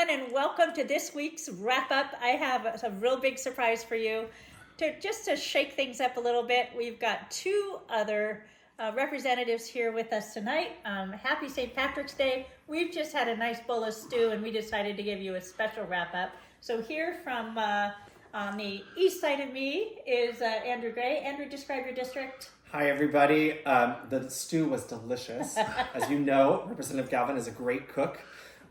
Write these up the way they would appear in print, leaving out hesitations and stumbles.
everyone, and welcome to this week's wrap up. I have a real big surprise for you. To shake things up a little bit, we've got two other representatives here with us tonight. Happy St. Patrick's Day. We've just had a nice bowl of stew, and we decided to give you a special wrap up. So here from on the east side of me is Andrew Gray. Andrew, describe your district. Hi, everybody. The stew was delicious. As you know, Representative Galvin is a great cook.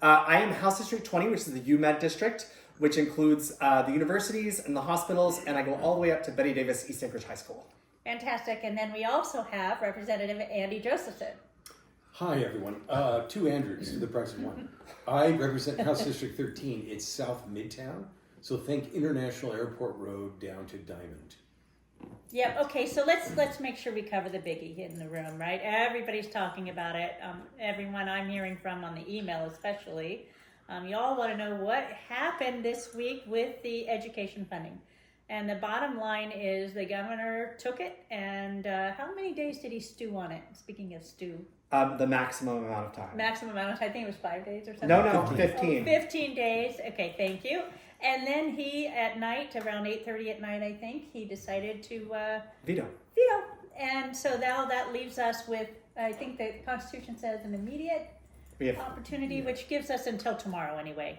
I am House District 20, which is the UMed district, which includes the universities and the hospitals, and I go all the way up to Betty Davis East Anchorage High School. Fantastic. And then we also have Representative Andy Josephson. Hi, everyone. Two Andrews to the price of one. I represent House District 13. It's South Midtown, so think International Airport Road down to Diamond. Yeah, okay, so let's make sure we cover the biggie in the room, right? Everybody's talking about it. Everyone I'm hearing from on the email especially. You all want to know what happened this week with the education funding. And the bottom line is the governor took it, and how many days did he stew on it? Speaking of stew. The maximum amount of time. Maximum amount of time, I think it was 5 days or something. No, 15. Oh, 15 days, okay, thank you. And then he, at night, around 8:30 at night, I think, he decided to Veto. And so now that leaves us with, I think the Constitution says, an immediate opportunity, which gives us until tomorrow anyway.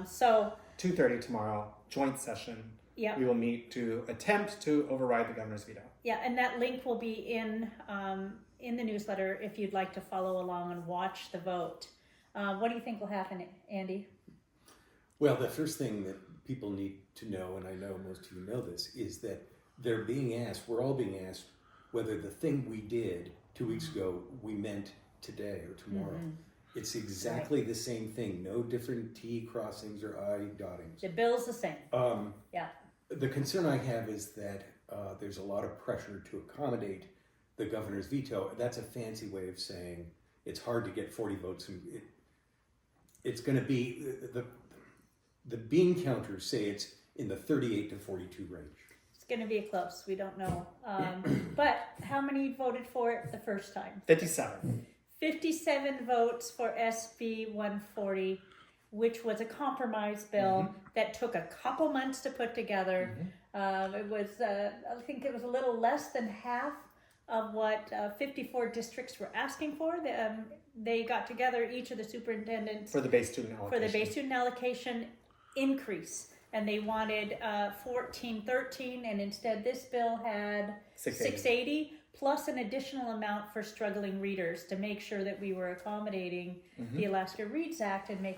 So 2:30 tomorrow, joint session. Yeah. We will meet to attempt to override the governor's veto. Yeah, and that link will be in the newsletter if you'd like to follow along and watch the vote. What do you think will happen, Andy? Well, the first thing that people need to know, and I know most of you know this, is that we're all being asked whether the thing we did 2 weeks ago we meant today or tomorrow. Mm-hmm. It's exactly the same thing. No different T crossings or I dottings. The bill's the same. Yeah. The concern I have is that there's a lot of pressure to accommodate the governor's veto. That's a fancy way of saying it's hard to get 40 votes. And it's going to be, the bean counters say it's in the 38 to 42 range. It's going to be close. We don't know. But how many voted for it the first time? 57. 57 votes for SB 140, which was a compromise bill that took a couple months to put together. It was, I think it was a little less than half of what 54 districts were asking for. They got together, each of the superintendents, For the base student allocation increase. And they wanted 1413, and instead this bill had 680 plus an additional amount for struggling readers to make sure that we were accommodating the Alaska Reads Act and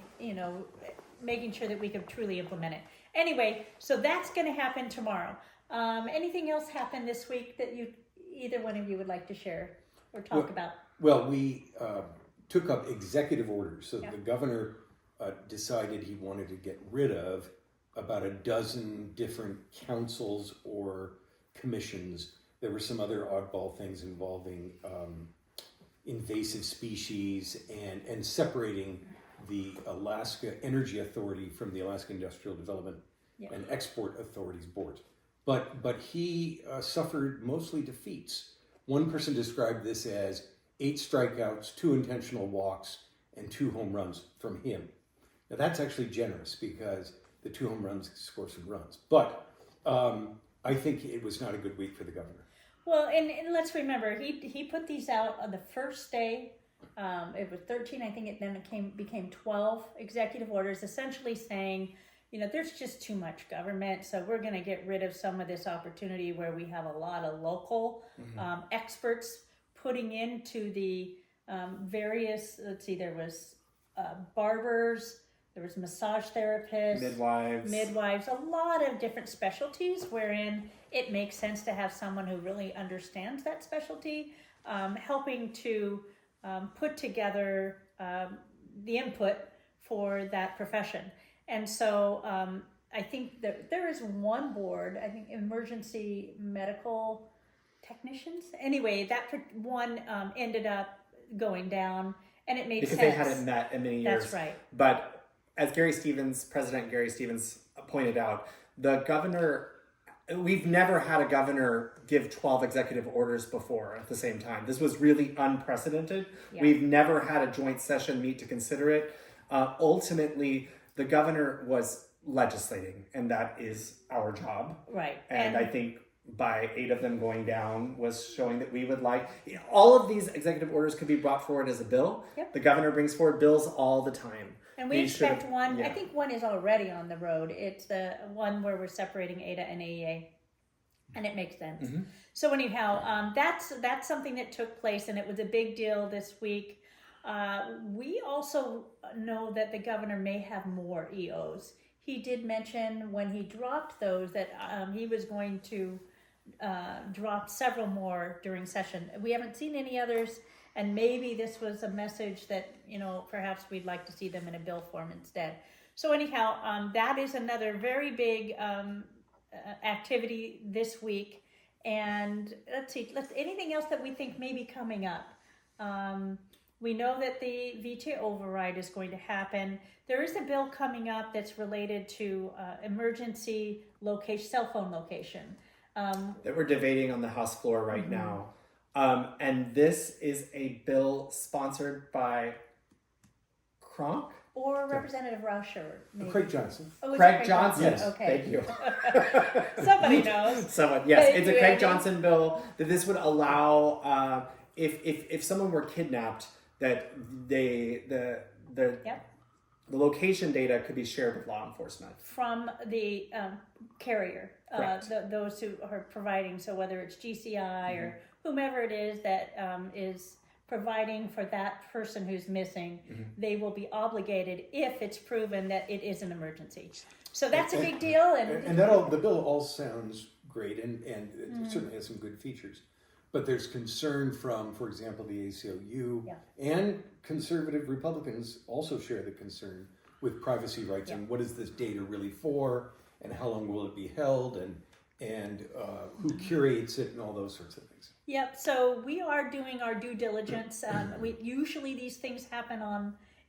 making sure that we could truly implement it. Anyway, so that's going to happen tomorrow. Anything else happen this week that either one of you would like to share or talk about? Well, we took up executive orders. So the governor decided he wanted to get rid of about a dozen different councils or commissions. There were some other oddball things involving invasive species and separating the Alaska Energy Authority from the Alaska Industrial Development and Export Authorities boards. But he suffered mostly defeats. One person described this as 8 strikeouts, 2 intentional walks, and 2 home runs from him. Now that's actually generous because the 2 home runs score some runs. But I think it was not a good week for the governor. Well, and let's remember, he put these out on the first day. It was 13, I think it became 12 executive orders, essentially saying, there's just too much government, so we're going to get rid of some of this opportunity where we have a lot of local experts putting into the various, there was barbers, there was massage therapists, midwives, a lot of different specialties wherein it makes sense to have someone who really understands that specialty, helping to put together the input for that profession. And so I think that there is one board, I think emergency medical technicians. Anyway, that one ended up going down, and it made sense. Because they hadn't met in many years. That's right. But as President Gary Stevens pointed out, the governor, we've never had a governor give 12 executive orders before at the same time. This was really unprecedented. Yeah. We've never had a joint session meet to consider it. Ultimately, The governor was legislating, and that is our job. Right. And I think by 8 of them going down was showing that we would like, all of these executive orders could be brought forward as a bill. Yep. The governor brings forward bills all the time. And we These should expect have- one, yeah. I think one is already on the road. It's the one where we're separating ADA and AEA. And it makes sense. Mm-hmm. So anyhow, that's something that took place, and it was a big deal this week. We also know that the governor may have more EOs. He did mention when he dropped those that he was going to drop several more during session. We haven't seen any others, and maybe this was a message that, perhaps we'd like to see them in a bill form instead. So anyhow, that is another very big activity this week. And let's see, anything else that we think may be coming up? We know that the VTA override is going to happen. There is a bill coming up that's related to emergency location, cell phone location. That we're debating on the House floor right now. And this is a bill sponsored by Kronk? Or Representative Rauscher. maybe. Craig Johnson. Oh, is it Craig Johnson. Yes. Okay. Thank you. Somebody knows. Someone, yes, Thank it's a you, Craig Andy. Johnson bill that this would allow if someone were kidnapped, that the Yep. location data could be shared with law enforcement. From the carrier, Correct. those who are providing, so whether it's GCI or whomever it is that is providing for that person who's missing, they will be obligated if it's proven that it is an emergency. So that's a big deal. And the bill all sounds great, and it certainly has some good features. But there's concern from, for example, the ACLU, and conservative Republicans also share the concern with privacy rights and what is this data really for, and how long will it be held, and who curates it, and all those sorts of things. Yep. So we are doing our due diligence. We usually these things happen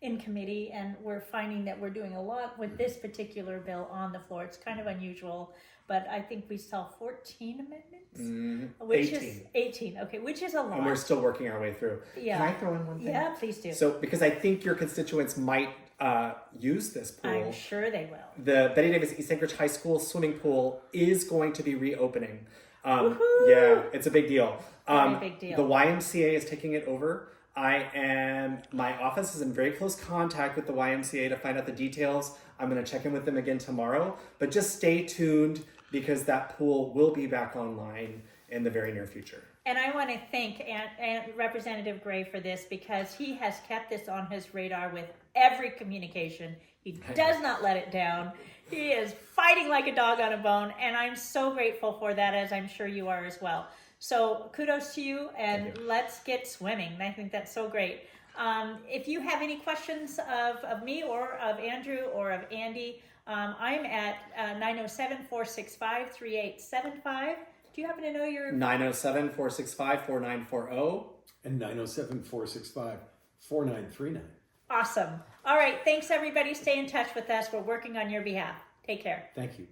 in committee, and we're finding that we're doing a lot with this particular bill on the floor. It's kind of unusual, but I think we saw 14 amendments, which 18. is 18. Okay, which is a lot. And we're still working our way through. Yeah. Can I throw in one thing? Yeah, please do. So, because I think your constituents might use this pool. I'm sure they will. The Betty Davis East Anchorage High School swimming pool is going to be reopening. Woohoo! Yeah, it's a big deal. Very big deal. The YMCA is taking it over. My office is in very close contact with the YMCA to find out the details. I'm going to check in with them again tomorrow, but just stay tuned because that pool will be back online in the very near future. And I want to thank Representative Gray for this, because he has kept this on his radar with every communication. He does not let it down. He is fighting like a dog on a bone, and I'm so grateful for that, as I'm sure you are as well. So kudos to you, and let's get swimming. I think that's so great. If you have any questions of me or of Andrew or of Andy, I'm at 907-465-3875. Do you happen to know your... 907-465-4940. And 907-465-4939. Awesome. All right. Thanks, everybody. Stay in touch with us. We're working on your behalf. Take care. Thank you.